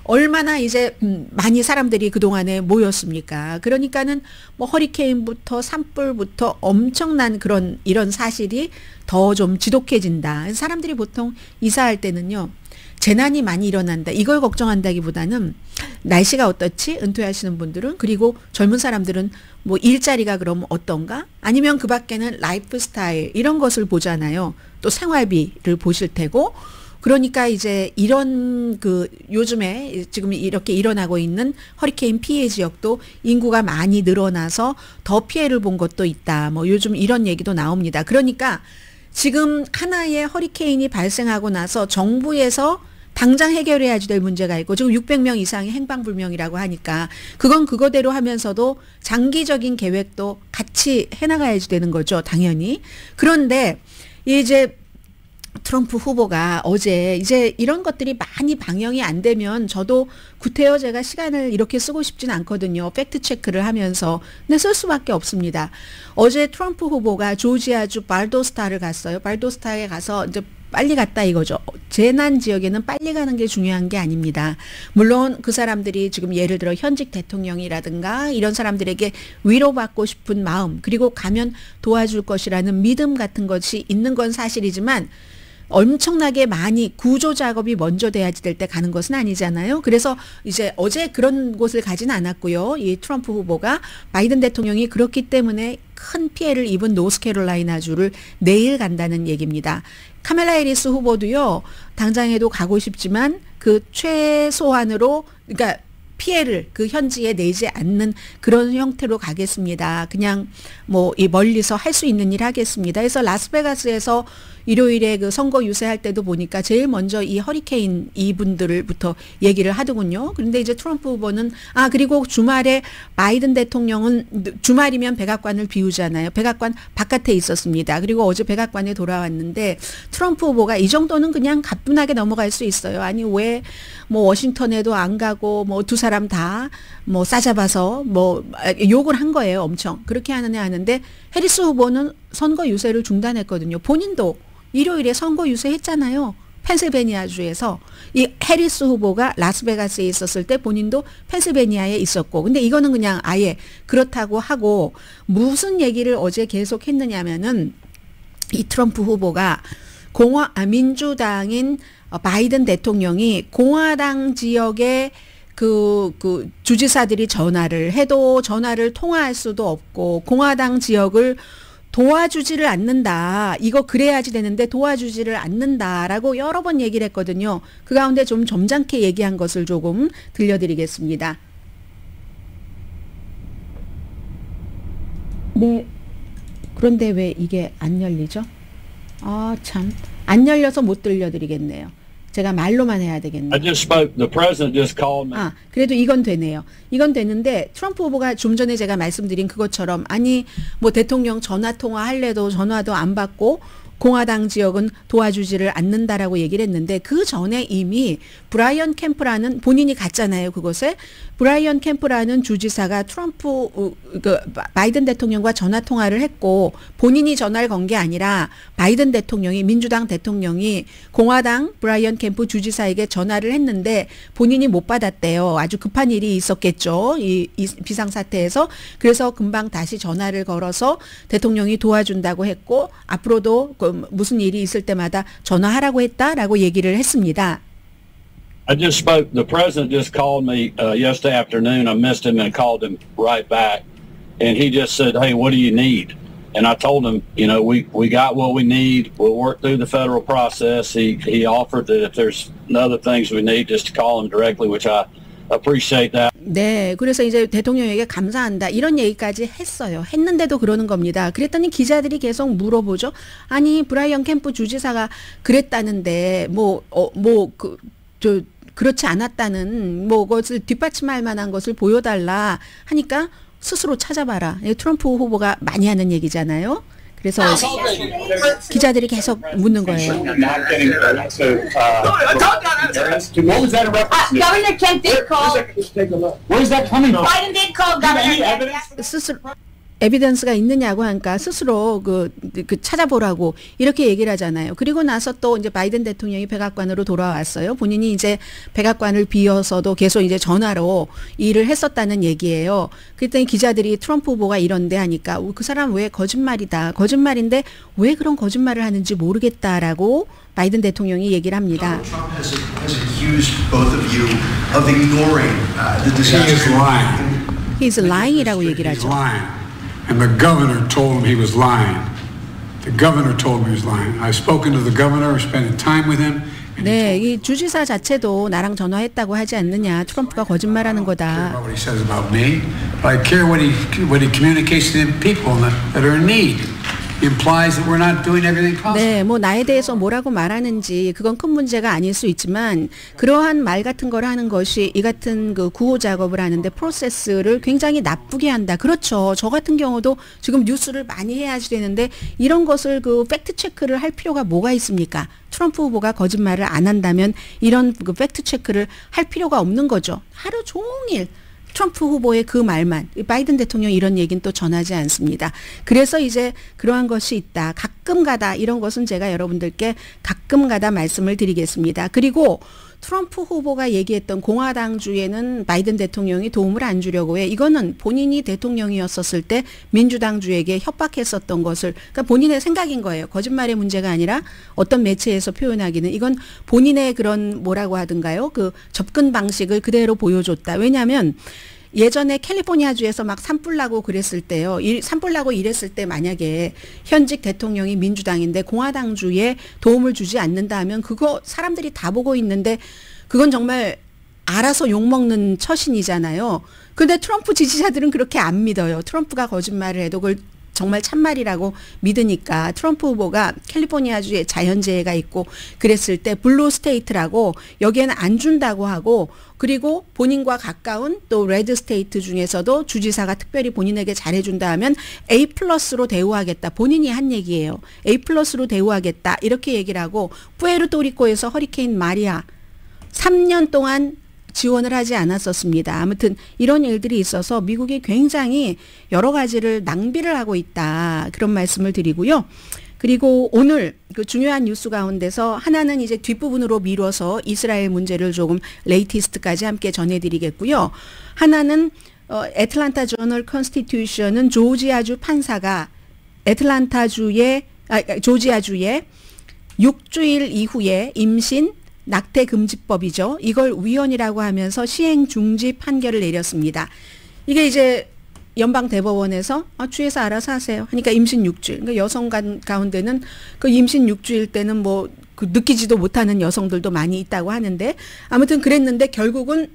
[SPEAKER 1] 얼마나 이제 많이 사람들이 그동안에 모였습니까? 그러니까는 뭐 허리케인부터 산불부터 엄청난 이런 사실이 더 좀 지독해진다. 사람들이 보통 이사할 때는요. 재난이 많이 일어난다. 이걸 걱정한다기보다는 날씨가 어떻지? 은퇴하시는 분들은 그리고 젊은 사람들은 뭐 일자리가 그럼 어떤가? 아니면 그 밖에는 라이프 스타일 이런 것을 보잖아요. 또 생활비를 보실 테고 그러니까 이제 이런 그 요즘에 지금 이렇게 일어나고 있는 허리케인 피해 지역도 인구가 많이 늘어나서 더 피해를 본 것도 있다. 뭐 요즘 이런 얘기도 나옵니다. 그러니까 지금 하나의 허리케인이 발생하고 나서 정부에서 당장 해결해야지 될 문제가 있고 지금 600명 이상이 행방불명이라고 하니까 그건 그거대로 하면서도 장기적인 계획도 같이 해나가야지 되는 거죠. 당연히. 그런데 이제 트럼프 후보가 어제 이제 이런 것들이 많이 방영이 안 되면 저도 구태여 제가 시간을 이렇게 쓰고 싶진 않거든요. 팩트 체크를 하면서. 근데 쓸 수밖에 없습니다. 어제 트럼프 후보가 조지아주 발도스타를 갔어요. 발도스타에 가서 이제 빨리 갔다 이거죠. 재난 지역에는 빨리 가는 게 중요한 게 아닙니다. 물론 그 사람들이 지금 예를 들어 현직 대통령이라든가 이런 사람들에게 위로받고 싶은 마음 그리고 가면 도와줄 것이라는 믿음 같은 것이 있는 건 사실이지만 엄청나게 많이 구조 작업이 먼저 돼야지 될 때 가는 것은 아니잖아요. 그래서 이제 어제 그런 곳을 가진 않았고요. 이 트럼프 후보가 바이든 대통령이 그렇기 때문에 큰 피해를 입은 노스캐롤라이나주를 내일 간다는 얘기입니다. 카멜라 해리스 후보도요. 당장에도 가고 싶지만 그 최소한으로 그러니까 피해를 그 현지에 내지 않는 그런 형태로 가겠습니다. 그냥 뭐 이 멀리서 할 수 있는 일 하겠습니다. 그래서 라스베가스에서 일요일에 그 선거 유세할 때도 보니까 제일 먼저 이 허리케인 이분들부터 얘기를 하더군요. 그런데 이제 트럼프 후보는 그리고 주말에 바이든 대통령은 주말이면 백악관을 비우잖아요. 백악관 바깥에 있었습니다. 그리고 어제 백악관에 돌아왔는데 트럼프 후보가 이 정도는 그냥 가뿐하게 넘어갈 수 있어요. 아니 왜 뭐 워싱턴에도 안 가고 뭐 두 사람 다 뭐 싸잡아서 뭐 욕을 한 거예요. 엄청. 그렇게 하는데 해리스 후보는 선거 유세를 중단했거든요. 본인도 일요일에 선거 유세했잖아요. 펜실베니아주에서 이 해리스 후보가 라스베가스에 있었을 때 본인도 펜실베니아에 있었고 근데 이거는 그냥 아예 그렇다고 하고 무슨 얘기를 어제 계속 했느냐면은 이 트럼프 후보가 민주당인 바이든 대통령이 공화당 지역의 그 주지사들이 전화를 해도 전화를 통화할 수도 없고 공화당 지역을 도와주지를 않는다. 이거 그래야지 되는데 도와주지를 않는다라고 여러 번 얘기를 했거든요. 그 가운데 좀 점잖게 얘기한 것을 조금 들려드리겠습니다. 네. 그런데 왜 이게 안 열리죠? 참. 안 열려서 못 들려드리겠네요. 제가 말로만 해야 되겠네요.
[SPEAKER 2] I just spoke. The president just called me.
[SPEAKER 1] 그래도 이건 되네요. 이건 되는데 트럼프 후보가 좀 전에 제가 말씀드린 그것처럼 아니 뭐 대통령 전화 통화할래도 전화도 안 받고 공화당 지역은 도와주지를 않는다라고 얘기를 했는데 그 전에 이미 브라이언 캠프라는 본인이 갔잖아요. 그곳에 브라이언 캠프라는 주지사가 트럼프 바이든 대통령과 전화 통화를 했고 본인이 전화를 건 게 아니라 바이든 대통령이 민주당 대통령이 공화당 브라이언 캠프 주지사에게 전화를 했는데 본인이 못 받았대요. 아주 급한 일이 있었겠죠. 이 비상사태에서. 그래서 금방 다시 전화를 걸어서 대통령이 도와준다고 했고 앞으로도 무슨 일이 있을 때마다 전화하라고 했다라고 얘기를 했습니다.
[SPEAKER 2] I just spoke. The president just called me yesterday afternoon. I missed him and called him right back, and he just said, "Hey, what do you need?" And I told him, you know, we got what we need. We'll work through the federal process. He offered that if there's other things we need, just to call him directly, which I appreciate that.
[SPEAKER 1] 네, 그래서 이제 대통령에게 감사한다 이런 얘기까지 했어요. 했는데도 그러는 겁니다. 그랬더니 기자들이 계속 물어보죠. 아니 브라이언 캠프 주지사가 그랬다는데 그렇지 않았다는 것을 뒷받침할 만한 것을 보여달라 하니까 스스로 찾아봐라. 트럼프 후보가 많이 하는 얘기잖아요. 그래서 기자들이 계속 묻는 거예요.
[SPEAKER 3] Governor Kemp did call.
[SPEAKER 4] Where's that coming from?
[SPEAKER 3] Biden did call Governor Kemp.
[SPEAKER 1] 스스로 에비던스가 있느냐고 하니까 스스로 그 찾아보라고 이렇게 얘기를 하잖아요. 그리고 나서 또 이제 바이든 대통령이 백악관으로 돌아왔어요. 본인이 이제 백악관을 비워서도 계속 이제 전화로 일을 했었다는 얘기예요. 그랬더니 기자들이 트럼프 후보가 이런데 하니까 그 사람 왜 거짓말이다. 거짓말인데 왜 그런 거짓말을 하는지 모르겠다라고 바이든 대통령이 얘기를 합니다.
[SPEAKER 5] Trump has accused both of you of ignoring the disaster.
[SPEAKER 1] He's lying이라고 얘기를 하죠.
[SPEAKER 6] And the governor told him he was lying. The governor told me he was lying. I've spoken to the governor, spending time with him.
[SPEAKER 1] 네, 이 주지사 자체도 나랑 전화했다고 하지 않느냐. 트럼프가 거짓말하는 거다.
[SPEAKER 6] What he says about me, but I care what he communicates to the people that are in need. Implies that we're not doing everything possible.
[SPEAKER 1] 네, 뭐 나에 대해서 뭐라고 말하는지 그건 큰 문제가 아닐 수 있지만 그러한 말 같은 걸 하는 것이 이 같은 그 구호 작업을 하는데 프로세스를 굉장히 나쁘게 한다. 그렇죠. 저 같은 경우도 지금 뉴스를 많이 해야지 되는데 이런 것을 그 팩트 체크를 할 필요가 뭐가 있습니까? 트럼프 후보가 거짓말을 안 한다면 이런 그 팩트 체크를 할 필요가 없는 거죠. 하루 종일 트럼프 후보의 그 말만 바이든 대통령 이런 얘기는 또 전하지 않습니다. 그래서 이제 그러한 것이 있다. 가끔 가다 이런 것은 제가 여러분들께 가끔 가다 말씀을 드리겠습니다. 그리고 트럼프 후보가 얘기했던 공화당주에는 바이든 대통령이 도움을 안 주려고 해. 이거는 본인이 대통령이었었을 때 민주당주에게 협박했었던 것을 그러니까 본인의 생각인 거예요. 거짓말의 문제가 아니라 어떤 매체에서 표현하기는 이건 본인의 그런 뭐라고 하든가요. 그 접근 방식을 그대로 보여줬다. 왜냐하면 예전에 캘리포니아주에서 막 산불 나고 그랬을 때요. 산불 나고 이랬을 때 만약에 현직 대통령이 민주당인데 공화당주에 도움을 주지 않는다 하면 그거 사람들이 다 보고 있는데 그건 정말 알아서 욕먹는 처신이잖아요. 근데 트럼프 지지자들은 그렇게 안 믿어요. 트럼프가 거짓말을 해도 그걸 정말 참말이라고 믿으니까 트럼프 후보가 캘리포니아주에 자연재해가 있고 그랬을 때 블루 스테이트라고 여기에는 안 준다고 하고 그리고 본인과 가까운 또 레드 스테이트 중에서도 주지사가 특별히 본인에게 잘해준다 하면 A+로 대우하겠다. 본인이 한 얘기예요. A+로 대우하겠다. 이렇게 얘기를 하고 푸에르토리코에서 허리케인 마리아 3년 동안 지원을 하지 않았었습니다. 아무튼 이런 일들이 있어서 미국이 굉장히 여러 가지를 낭비를 하고 있다. 그런 말씀을 드리고요. 그리고 오늘 그 중요한 뉴스 가운데서 하나는 이제 뒷부분으로 미뤄서 이스라엘 문제를 조금 레이티스트까지 함께 전해드리겠고요. 하나는 애틀란타 저널 컨스티튜션은 조지아주 판사가 조지아주의 6주일 이후에 임신 낙태 금지법이죠. 이걸 위헌이라고 하면서 시행 중지 판결을 내렸습니다. 이게 이제 연방 대법원에서 주에서 알아서 하세요. 하니까 임신 6주일. 그러니까 여성 가운데는 그 임신 6주일 때는 뭐 그 느끼지도 못하는 여성들도 많이 있다고 하는데 아무튼 그랬는데 결국은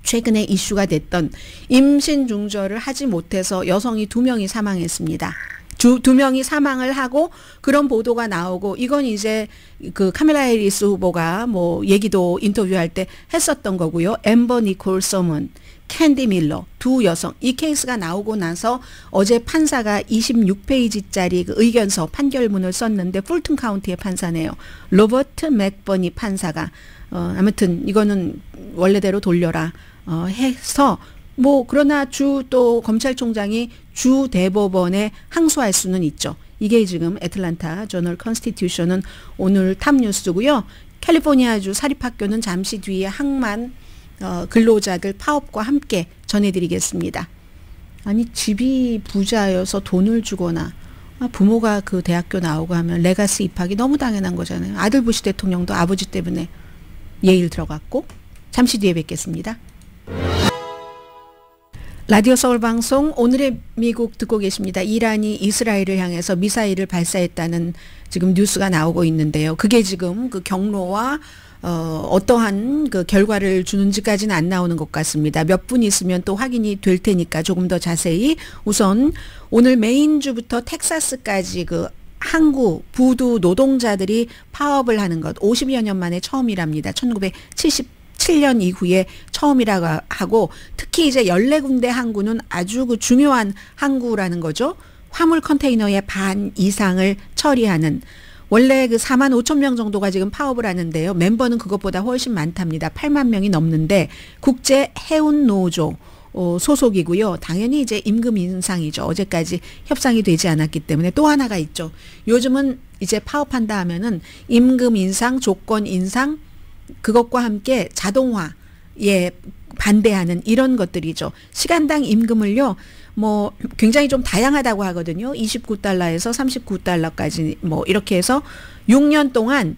[SPEAKER 1] 최근에 이슈가 됐던 임신 중절을 하지 못해서 여성이 2명이 사망했습니다. 2명이 사망을 하고 그런 보도가 나오고 이건 이제 그 카멜라 해리스 후보가 뭐 얘기도 인터뷰할 때 했었던 거고요. 앰버 니콜 서먼, 캔디 밀러 두 여성 이 케이스가 나오고 나서 어제 판사가 26페이지짜리 그 의견서 판결문을 썼는데 풀튼 카운티의 판사네요. 로버트 맥버니 판사가 아무튼 이거는 원래대로 돌려라 해서 뭐 그러나 주 또 검찰총장이 주 대법원에 항소할 수는 있죠. 이게 지금 애틀란타 저널 컨스티튜션은 오늘 탑뉴스고요. 캘리포니아주 사립학교는 잠시 뒤에 항만 근로자들 파업과 함께 전해드리겠습니다. 아니 집이 부자여서 돈을 주거나 부모가 그 대학교 나오고 하면 레가시 입학이 너무 당연한 거잖아요. 아들 부시 대통령도 아버지 때문에 예일 들어갔고 잠시 뒤에 뵙겠습니다. 라디오 서울 방송 오늘의 미국 듣고 계십니다. 이란이 이스라엘을 향해서 미사일을 발사했다는 지금 뉴스가 나오고 있는데요. 그게 지금 그 경로와 어떠한 그 결과를 주는지까지는 안 나오는 것 같습니다. 몇 분 있으면 또 확인이 될 테니까 조금 더 자세히 우선 오늘 메인주부터 텍사스까지 그 항구 부두 노동자들이 파업을 하는 것 50여 년 만에 처음이랍니다. 1977년 이후에 처음이라고 하고 특히 이제 14군데 항구는 아주 그 중요한 항구라는 거죠. 화물 컨테이너의 반 이상을 처리하는 원래 그 4만 5천 명 정도가 지금 파업을 하는데요. 멤버는 그것보다 훨씬 많답니다. 8만 명이 넘는데 국제 해운 노조 소속이고요. 당연히 이제 임금 인상이죠. 어제까지 협상이 되지 않았기 때문에 또 하나가 있죠. 요즘은 이제 파업한다 하면은 임금 인상, 조건 인상 그것과 함께 자동화에 반대하는 이런 것들이죠. 시간당 임금을요. 뭐 굉장히 좀 다양하다고 하거든요. 29달러에서 39달러까지 뭐 이렇게 해서 6년 동안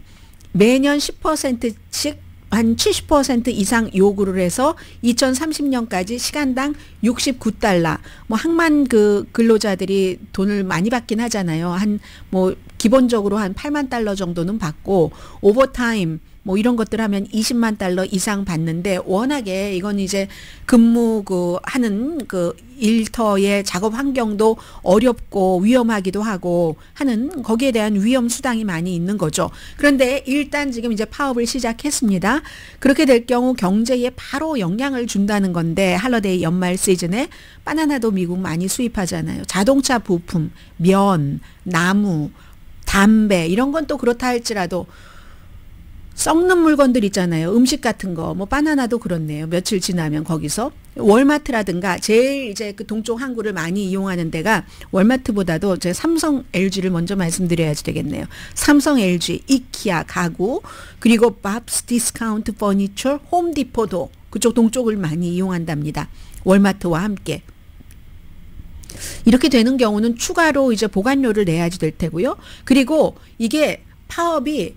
[SPEAKER 1] 매년 10%씩 한 70% 이상 요구를 해서 2030년까지 시간당 69달러. 뭐 항만 그 근로자들이 돈을 많이 받긴 하잖아요. 한 뭐 기본적으로 한 8만 달러 정도는 받고 오버타임 뭐 이런 것들 하면 20만 달러 이상 받는데 워낙에 이건 이제 근무 그 하는 그 일터의 작업 환경도 어렵고 위험하기도 하고 하는 거기에 대한 위험 수당이 많이 있는 거죠. 그런데 일단 지금 이제 파업을 시작했습니다. 그렇게 될 경우 경제에 바로 영향을 준다는 건데 할러데이 연말 시즌에 바나나도 미국 많이 수입하잖아요. 자동차 부품, 면, 나무, 담배 이런 건 또 그렇다 할지라도 썩는 물건들 있잖아요. 음식 같은 거, 뭐 바나나도 그렇네요. 며칠 지나면 거기서 월마트라든가 제일 이제 그 동쪽 항구를 많이 이용하는 데가 월마트보다도 제 삼성 LG를 먼저 말씀드려야지 되겠네요. 삼성 LG, 이키아 가구, 그리고 밥스 디스카운트 퍼니처, 홈디포도 그쪽 동쪽을 많이 이용한답니다. 월마트와 함께. 이렇게 되는 경우는 추가로 이제 보관료를 내야지 될 테고요. 그리고 이게 파업이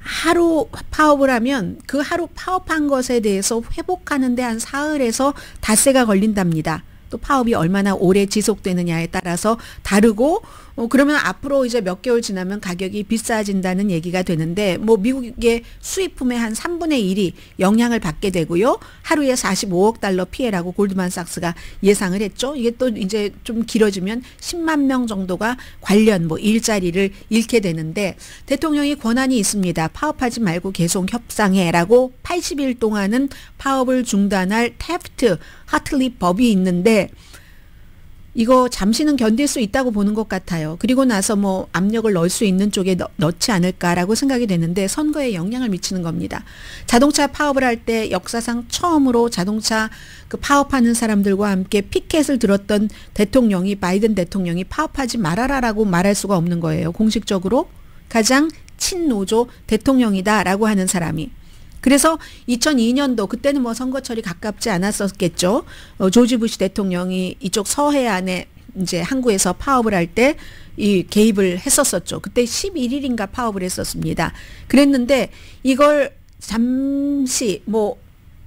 [SPEAKER 1] 하루 파업을 하면 그 하루 파업한 것에 대해서 회복하는데 한 사흘에서 닷새가 걸린답니다. 또 파업이 얼마나 오래 지속되느냐에 따라서 다르고 그러면 앞으로 이제 몇 개월 지나면 가격이 비싸진다는 얘기가 되는데 뭐 미국의 수입품의 한 3분의 1이 영향을 받게 되고요. 하루에 45억 달러 피해라고 골드만삭스가 예상을 했죠. 이게 또 이제 좀 길어지면 10만 명 정도가 관련 뭐 일자리를 잃게 되는데 대통령이 권한이 있습니다. 파업하지 말고 계속 협상해라고 80일 동안은 파업을 중단할 태프트 하틀리 법이 있는데 이거 잠시는 견딜 수 있다고 보는 것 같아요. 그리고 나서 뭐 압력을 넣을 수 있는 쪽에 넣지 않을까라고 생각이 되는데 선거에 영향을 미치는 겁니다. 자동차 파업을 할 때 역사상 처음으로 자동차 그 파업하는 사람들과 함께 피켓을 들었던 대통령이 바이든 대통령이 파업하지 말아라라고 말할 수가 없는 거예요. 공식적으로 가장 친노조 대통령이다라고 하는 사람이. 그래서 2002년도 그때는 뭐 선거철이 가깝지 않았었겠죠. 조지 부시 대통령이 이쪽 서해안에 이제 항구에서 파업을 할 때 이 개입을 했었었죠. 그때 11일인가 파업을 했었습니다. 그랬는데 이걸 잠시 뭐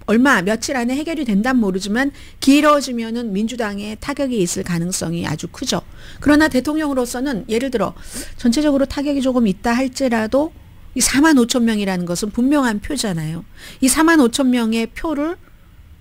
[SPEAKER 1] 얼마 며칠 안에 해결이 된다면 모르지만 길어지면은 민주당에 타격이 있을 가능성이 아주 크죠. 그러나 대통령으로서는 예를 들어 전체적으로 타격이 조금 있다 할지라도 이 4만 5천 명이라는 것은 분명한 표잖아요. 이 4만 5천 명의 표를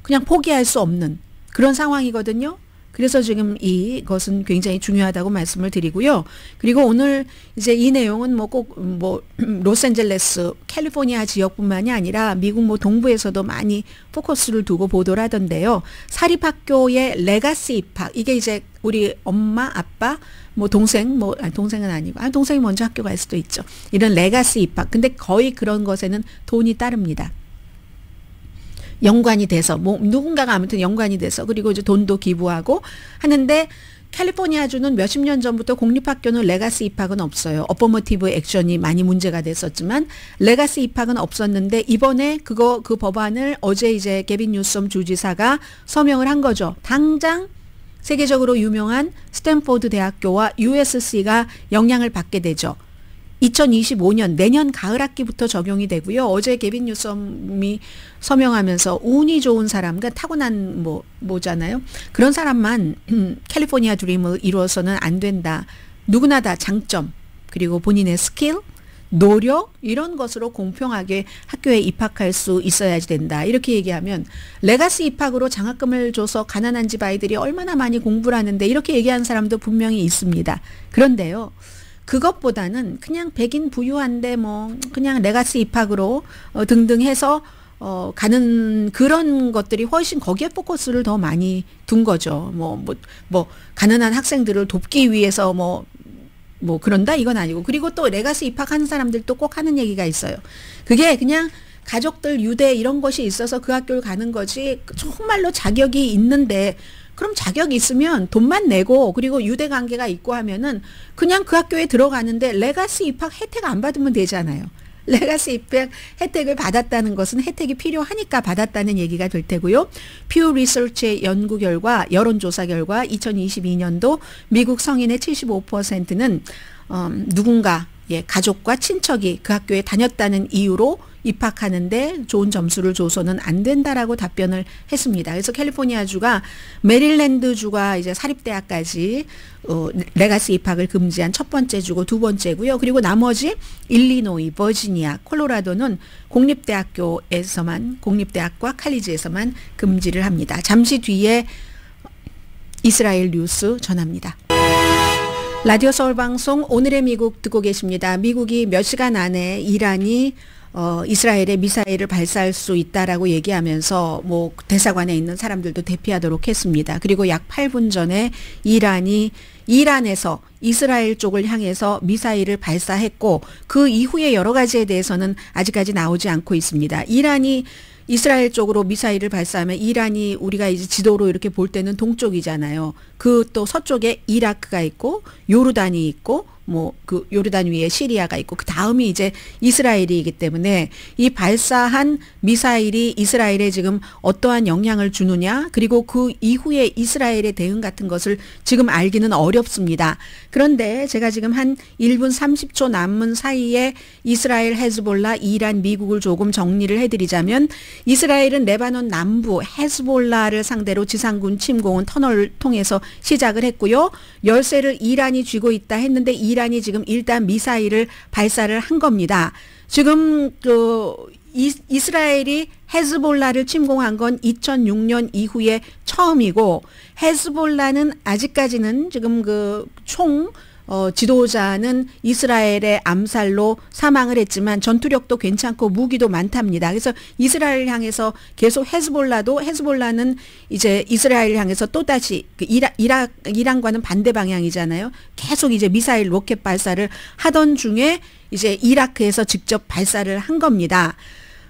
[SPEAKER 1] 그냥 포기할 수 없는 그런 상황이거든요. 그래서 지금 이것은 굉장히 중요하다고 말씀을 드리고요. 그리고 오늘 이제 이 내용은 뭐 꼭 뭐 로스앤젤레스, 캘리포니아 지역뿐만이 아니라 미국 뭐 동부에서도 많이 포커스를 두고 보도를 하던데요. 사립학교의 레가시 입학, 이게 이제 우리 엄마, 아빠, 뭐 동생, 뭐 동생은 아니고 동생이 먼저 학교 갈 수도 있죠. 이런 레가시 입학. 근데 거의 그런 것에는 돈이 따릅니다. 연관이 돼서 뭐 누군가가 아무튼 연관이 돼서 그리고 이제 돈도 기부하고 하는데 캘리포니아주는 몇십 년 전부터 공립학교는 레가시 입학은 없어요. 어퍼머티브 액션이 많이 문제가 됐었지만 레가시 입학은 없었는데 이번에 그 법안을 어제 이제 게빈 뉴섬 주지사가 서명을 한 거죠. 당장 세계적으로 유명한 스탠포드 대학교와 USC가 영향을 받게 되죠. 2025년 내년 가을 학기부터 적용이 되고요. 어제 게빈 뉴섬이 서명하면서 운이 좋은 사람, 그러니까 타고난 뭐잖아요. 그런 사람만 캘리포니아 드림을 이루어서는 안 된다. 누구나 다 장점, 그리고 본인의 스킬, 노력 이런 것으로 공평하게 학교에 입학할 수 있어야지 된다. 이렇게 얘기하면 레가시 입학으로 장학금을 줘서 가난한 집 아이들이 얼마나 많이 공부를 하는데 이렇게 얘기하는 사람도 분명히 있습니다. 그런데요. 그것보다는 그냥 백인 부유한데 뭐 그냥 레가시 입학으로 등등 해서 가는 그런 것들이 훨씬 거기에 포커스를 더 많이 둔 거죠. 뭐 가난한 학생들을 돕기 위해서 뭐 그런다 이건 아니고 그리고 또 레가시 입학하는 사람들도 꼭 하는 얘기가 있어요. 그게 그냥 가족들 유대 이런 것이 있어서 그 학교를 가는 거지 정말로 자격이 있는데 그럼 자격이 있으면 돈만 내고 그리고 유대 관계가 있고 하면은 그냥 그 학교에 들어가는데 레가시 입학 혜택 안 받으면 되잖아요. 레가시 입학 혜택을 받았다는 것은 혜택이 필요하니까 받았다는 얘기가 될 테고요. 퓨 리서치의 연구 결과 여론조사 결과 2022년도 미국 성인의 75%는 누군가 가족과 친척이 그 학교에 다녔다는 이유로 입학하는데 좋은 점수를 줘서는 안 된다라고 답변을 했습니다. 그래서 캘리포니아주가 메릴랜드주가 이제 사립대학까지 레가시 입학을 금지한 첫 번째 주고 두 번째고요. 그리고 나머지 일리노이, 버지니아, 콜로라도는 공립대학과 칼리지에서만 금지를 합니다. 잠시 뒤에 이스라엘 뉴스 전합니다. 라디오 서울방송 오늘의 미국 듣고 계십니다. 미국이 몇 시간 안에 이란이 이스라엘에 미사일을 발사할 수 있다라고 얘기하면서 뭐 대사관에 있는 사람들도 대피하도록 했습니다. 그리고 약 8분 전에 이란에서 이스라엘 쪽을 향해서 미사일을 발사했고 그 이후에 여러 가지에 대해서는 아직까지 나오지 않고 있습니다. 이란이 이스라엘 쪽으로 미사일을 발사하면 이란이 우리가 이제 지도로 이렇게 볼 때는 동쪽이잖아요. 그 또 서쪽에 이라크가 있고 요르단이 있고 뭐 그 요르단 위에 시리아가 있고 그 다음이 이제 이스라엘이기 때문에 이 발사한 미사일이 이스라엘에 지금 어떠한 영향을 주느냐 그리고 그 이후에 이스라엘의 대응 같은 것을 지금 알기는 어렵습니다. 그런데 제가 지금 한 1분 30초 남은 사이에 이스라엘, 헤즈볼라, 이란, 미국을 조금 정리를 해드리자면 이스라엘은 레바논 남부 헤즈볼라를 상대로 지상군 침공은 터널을 통해서 시작을 했고요. 열쇠를 이란이 쥐고 있다 했는데 이란이 지금 일단 미사일을 발사를 한 겁니다. 지금 이스라엘이 헤즈볼라를 침공한 건 2006년 이후에 처음이고 헤즈볼라는 아직까지는 지금 그 총 지도자는 이스라엘의 암살로 사망을 했지만 전투력도 괜찮고 무기도 많답니다. 그래서 이스라엘을 향해서 계속 헤즈볼라는 이제 이스라엘을 향해서 또다시 그 이란과는 반대 방향이잖아요. 계속 이제 미사일 로켓 발사를 하던 중에 이제 이라크에서 직접 발사를 한 겁니다.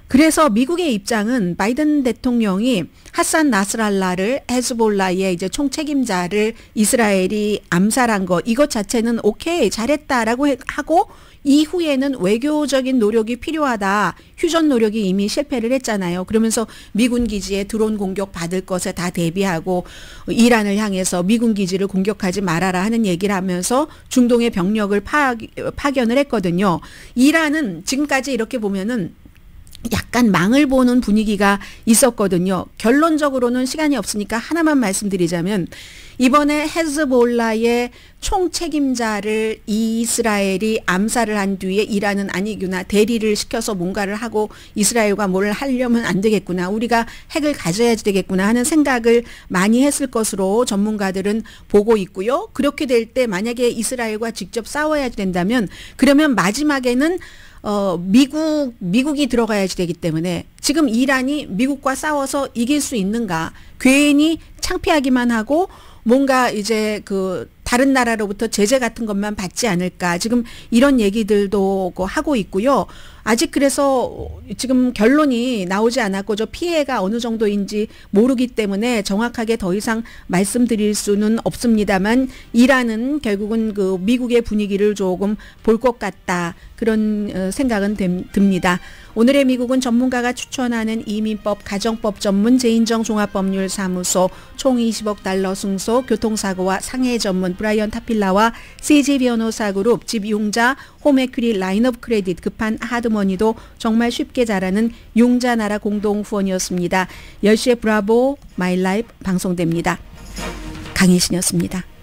[SPEAKER 1] 그래서 미국의 입장은 바이든 대통령이 하산 나스랄라를 헤즈볼라의 이제 총책임자를 이스라엘이 암살한 것 이것 자체는 오케이 잘했다라고 하고 이후에는 외교적인 노력이 필요하다. 휴전 노력이 이미 실패를 했잖아요. 그러면서 미군 기지에 드론 공격 받을 것에 다 대비하고 이란을 향해서 미군 기지를 공격하지 말아라 하는 얘기를 하면서 중동의 병력을 파견을 했거든요. 이란은 지금까지 이렇게 보면은 약간 망을 보는 분위기가 있었거든요. 결론적으로는 시간이 없으니까 하나만 말씀드리자면 이번에 헤즈볼라의 총책임자를 이스라엘이 암살을 한 뒤에 이란은 아니구나 대리를 시켜서 뭔가를 하고 이스라엘과 뭘 하려면 안 되겠구나 우리가 핵을 가져야 되겠구나 하는 생각을 많이 했을 것으로 전문가들은 보고 있고요. 그렇게 될 때 만약에 이스라엘과 직접 싸워야 된다면 그러면 마지막에는 미국이 들어가야지 되기 때문에 지금 이란이 미국과 싸워서 이길 수 있는가? 괜히 창피하기만 하고 뭔가 이제 그 다른 나라로부터 제재 같은 것만 받지 않을까 지금 이런 얘기들도 하고 있고요. 아직 그래서 지금 결론이 나오지 않았고 저 피해가 어느 정도인지 모르기 때문에 정확하게 더 이상 말씀드릴 수는 없습니다만 이란은 결국은 그 미국의 분위기를 조금 볼 것 같다 그런 생각은 듭니다. 오늘의 미국은 전문가가 추천하는 이민법, 가정법 전문 제인정 종합법률사무소 총 20억 달러 승소, 교통사고와 상해 전문 브라이언 타필라와 CG 변호사 그룹, 집용자, 홈에퀴리 라인업 크레딧, 급한 하드머니도 정말 쉽게 잘하는 용자나라 공동 후원이었습니다. 10시에 브라보 마이 라이프 방송됩니다. 강혜신이었습니다.